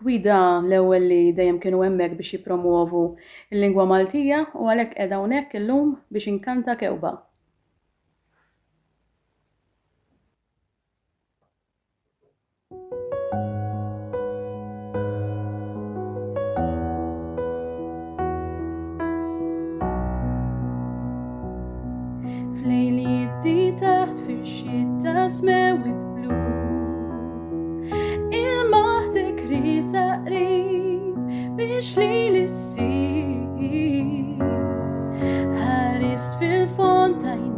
Gwida l-ewwel li dejjem kienu hemmhekk biex jippromuovu l-lingwa Maltija u għalhekk qiegħda hawnhekk illum biex inkanta Kewkba. F'lejliet taħt fix-xita smewit blu il-maħtek risa qrib biex lejl issir ħarist fil-fontajn